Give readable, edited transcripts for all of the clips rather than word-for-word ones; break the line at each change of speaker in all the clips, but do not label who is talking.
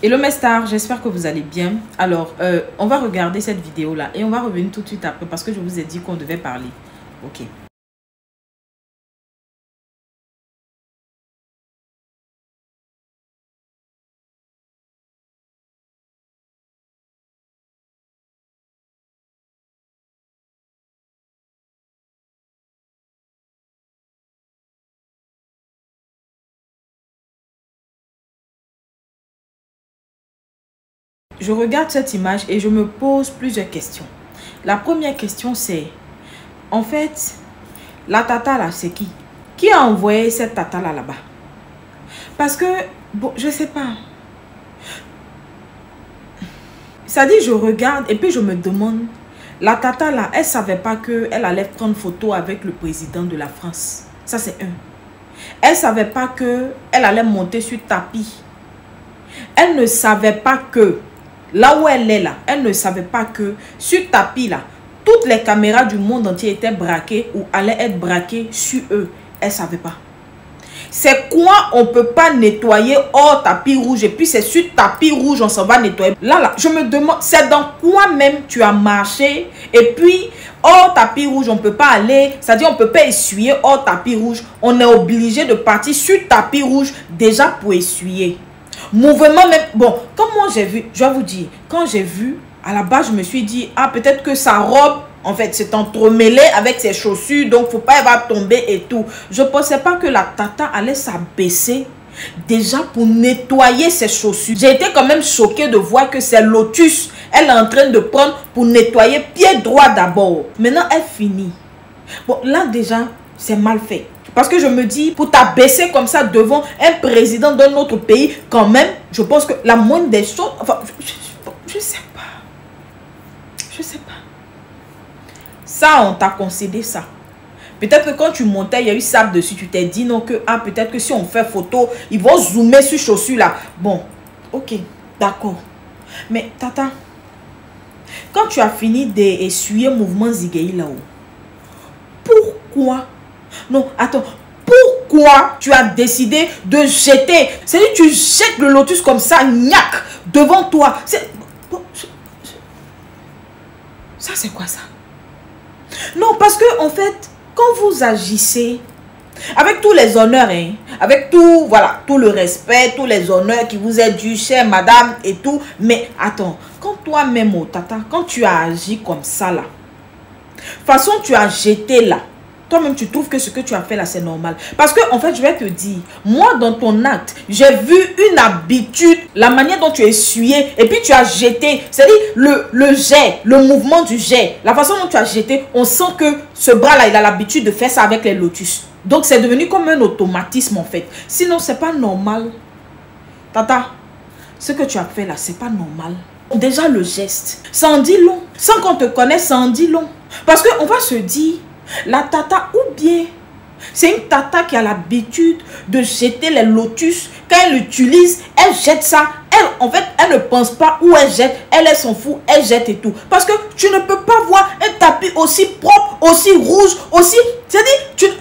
Hello mes stars, j'espère que vous allez bien. Alors, on va regarder cette vidéo-là et on va revenir tout de suite après parce que je vous ai dit qu'on devait parler. Ok. Je regarde cette image et je me pose plusieurs questions. La première question c'est, en fait, la tata là, c'est qui? Qui a envoyé cette tata là là-bas? Parce que, bon, je sais pas. Ça dit, je regarde et puis je me demande, la tata là, elle savait pas qu'elle allait prendre photo avec le président de la France. Ça c'est un. Elle savait pas qu'elle allait monter sur tapis. Elle ne savait pas que, là où elle est là, elle ne savait pas que sur tapis là, toutes les caméras du monde entier étaient braquées ou allaient être braquées sur eux. Elle ne savait pas. C'est quoi on ne peut pas nettoyer hors tapis rouge et puis c'est sur tapis rouge on s'en va nettoyer. Là, je me demande, c'est dans quoi même tu as marché et puis hors tapis rouge on ne peut pas aller, c'est-à-dire on ne peut pas essuyer hors tapis rouge. On est obligé de partir sur tapis rouge déjà pour essuyer. Mouvement même, bon, comme moi j'ai vu, je vais vous dire, quand j'ai vu, à la base je me suis dit, ah peut-être que sa robe, en fait, c'est entremêlé avec ses chaussures, donc faut pas, elle va tomber et tout. Je pensais pas que la tata allait s'abaisser déjà pour nettoyer ses chaussures. J'ai été quand même choquée de voir que c'est Lotus, elle est en train de prendre pour nettoyer pied droit d'abord. Maintenant, elle finit. Bon, là déjà, c'est mal fait. Parce que je me dis, pour t'abaisser comme ça devant un président d'un autre pays, quand même, je pense que la moindre des choses... Enfin, je sais pas. Je sais pas. Ça, on t'a concédé ça. Peut-être que quand tu montais, il y a eu sable dessus. Tu t'es dit non que, ah, peut-être que si on fait photo, ils vont zoomer sur chaussures là. Bon, ok, d'accord. Mais, tata, quand tu as fini d'essuyer mouvement Zigueï là-haut, pourquoi? Non, attends. Pourquoi tu as décidé de jeter? C'est-à-dire tu jettes le lotus comme ça, gnac, devant toi. Bon, ça, c'est quoi ça? Non, parce que en fait, quand vous agissez avec tous les honneurs, hein, avec tout, voilà, tout le respect, tous les honneurs qui vous est dû, chère madame et tout, mais attends, quand toi-même, oh, tata, quand tu as agi comme ça là, façon tu as jeté là, toi-même tu trouves que ce que tu as fait là c'est normal. Parce que en fait je vais te dire, moi dans ton acte, j'ai vu une habitude, la manière dont tu as essuyé et puis tu as jeté, c'est-à-dire le jet, le mouvement du jet, la façon dont tu as jeté, on sent que ce bras là il a l'habitude de faire ça avec les lotus. Donc c'est devenu comme un automatisme en fait. Sinon c'est pas normal. Tata, ce que tu as fait là c'est pas normal. Déjà le geste, ça en dit long. Sans qu'on te connaisse, ça en dit long. Parce qu'on va se dire, la tata ou bien c'est une tata qui a l'habitude de jeter les lotus. Quand elle l'utilise, elle jette ça. Elle, en fait, elle ne pense pas où elle jette. Elle s'en fout, elle jette et tout. Parce que tu ne peux pas voir un tapis aussi propre, aussi rouge, aussi... C'est-à-dire,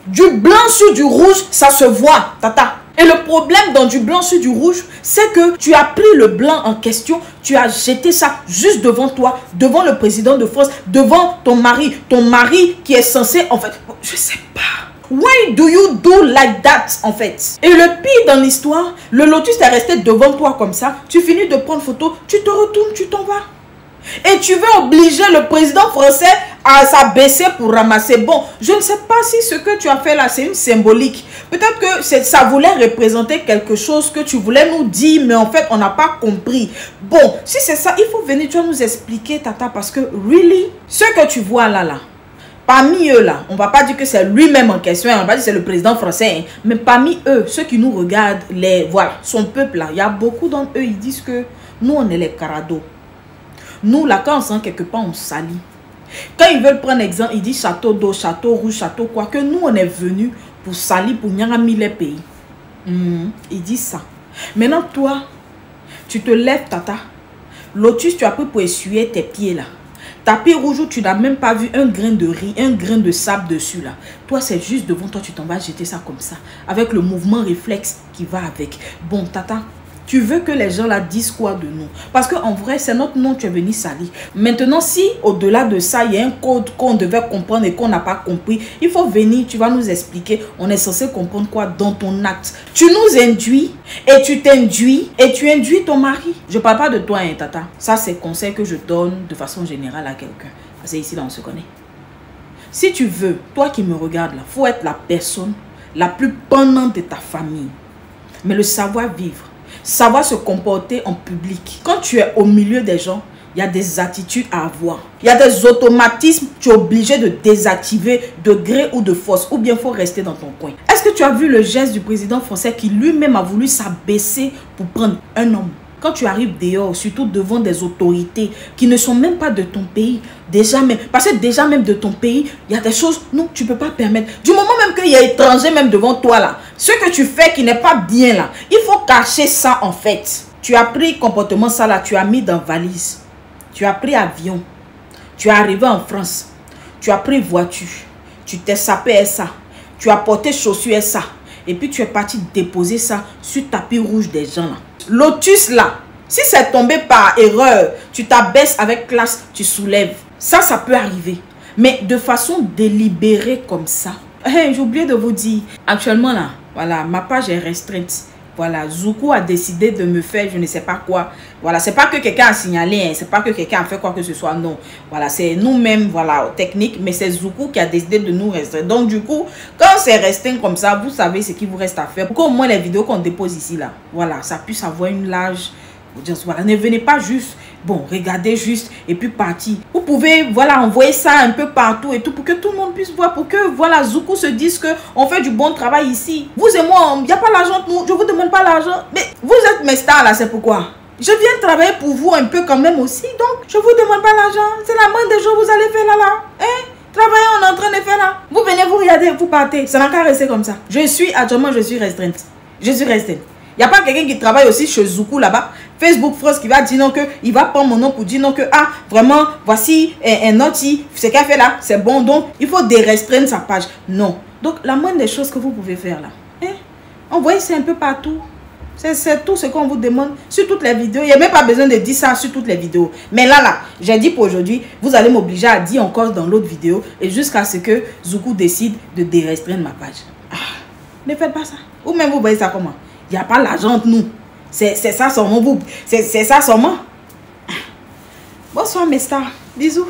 du blanc sur du rouge, ça se voit, tata. Et le problème dans du blanc sur du rouge, c'est que tu as pris le blanc en question, tu as jeté ça juste devant toi, devant le président de France, devant ton mari qui est censé, en fait, je sais pas. Why do you do like that, en fait? Et le pire dans l'histoire, le lotus est resté devant toi comme ça, tu finis de prendre photo, tu te retournes, tu t'en vas. Et tu veux obliger le président français à s'abaisser pour ramasser. Bon, je ne sais pas si ce que tu as fait là, c'est une symbolique. Peut-être que ça voulait représenter quelque chose que tu voulais nous dire, mais en fait, on n'a pas compris. Bon, si c'est ça, il faut venir, tu vas nous expliquer, tata, parce que, really, ce que tu vois là, parmi eux là, on ne va pas dire que c'est lui-même en question, on va pas dire que c'est le président français, hein, mais parmi eux, ceux qui nous regardent, voilà, son peuple là, il y a beaucoup d'entre eux, ils disent que nous, on est les carados. Nous, là, quand on sent quelque part, on salit. Quand ils veulent prendre exemple, ils disent château d'eau, château rouge, château quoi. Que nous, on est venus pour salir, pour nyangami les pays. Ils disent ça. Maintenant, toi, tu te lèves, tata. Lotus, tu as pris pour essuyer tes pieds, là. Tapis rouge où tu n'as même pas vu un grain de riz, un grain de sable dessus, là. Toi, c'est juste devant toi, tu t'en vas jeter ça comme ça. Avec le mouvement réflexe qui va avec. Bon, tata, Tu veux que les gens là disent quoi de nous? Parce qu'en vrai, c'est notre nom que tu es venu salir. Maintenant, si au-delà de ça, il y a un code qu'on devait comprendre et qu'on n'a pas compris, il faut venir, tu vas nous expliquer. On est censé comprendre quoi dans ton acte. Tu nous induis et tu t'induis et tu induis ton mari. Je ne parle pas de toi, hein, tata. Ça, c'est conseil que je donne de façon générale à quelqu'un. Parce que ici, là, on se connaît. Si tu veux, toi qui me regardes là, il faut être la personne la plus pendante de ta famille. Mais le savoir-vivre, savoir se comporter en public. Quand tu es au milieu des gens, il y a des attitudes à avoir. Il y a des automatismes, tu es obligé de désactiver de gré ou de force. Ou bien il faut rester dans ton coin. Est-ce que tu as vu le geste du président français qui lui-même a voulu s'abaisser pour prendre un homme? Quand tu arrives dehors, surtout devant des autorités qui ne sont même pas de ton pays, déjà même, parce que déjà même de ton pays, il y a des choses, non, tu ne peux pas permettre. Du moment même qu'il y a étranger même devant toi là, ce que tu fais qui n'est pas bien là, il faut cacher ça en fait. Tu as pris comportement ça là, tu as mis dans valise, tu as pris avion, tu es arrivé en France, tu as pris voiture, tu t'es sapé à ça, tu as porté chaussures à ça, et puis tu es parti déposer ça sur le tapis rouge des gens là. Lotus là, si c'est tombé par erreur, tu t'abaisses avec classe, tu soulèves. Ça peut arriver. Mais de façon délibérée comme ça. Hey, j'ai oublié de vous dire, actuellement là, voilà, ma page est restreinte. Voilà, Zoukou a décidé de me faire je ne sais pas quoi. Voilà, c'est pas que quelqu'un a signalé, hein, c'est pas que quelqu'un a fait quoi que ce soit, non. Voilà, c'est nous-mêmes, voilà, technique, mais c'est Zoukou qui a décidé de nous restreindre. Donc du coup, quand c'est restreint comme ça, vous savez ce qu'il vous reste à faire. Pour qu'au moins les vidéos qu'on dépose ici, là, voilà, ça puisse avoir une large audience. Voilà, ne venez pas juste, bon, regardez juste et puis partir. Vous pouvez, voilà, envoyer ça un peu partout et tout pour que tout le monde puisse voir, pour que, voilà, Zoukou se dise qu'on fait du bon travail ici. Vous et moi, il n'y a pas l'argent, nous, je vous demande pas l'argent. Mais vous êtes mes stars là, c'est pourquoi. Je viens travailler pour vous un peu quand même aussi, donc je vous demande pas l'argent. C'est la moindre des choses que vous allez faire là. Hein? Travailler, on est en train de faire là. Vous venez, vous regardez, vous partez. Ça n'a qu'à rester comme ça. Actuellement, je suis restreinte. Je suis restreinte. Il n'y a pas quelqu'un qui travaille aussi chez Zoukou là-bas. Facebook France qui va dire non que il va prendre mon nom pour dire non que ah vraiment voici un autre ce qu'elle fait là c'est bon, donc il faut dérestreindre sa page. Non, donc la moindre des choses que vous pouvez faire là, hein? Envoyez ça un peu partout. C'est tout ce qu'on vous demande sur toutes les vidéos. Il n'y a même pas besoin de dire ça sur toutes les vidéos. Mais là, j'ai dit pour aujourd'hui, vous allez m'obliger à dire encore dans l'autre vidéo et jusqu'à ce que Zoukou décide de dérestreindre ma page. Ah, ne faites pas ça. Ou même vous voyez ça comment? Il n'y a pas l'argent entre nous. C'est ça seulement vous. C'est ça seulement. Bonsoir mes stars. Bisous.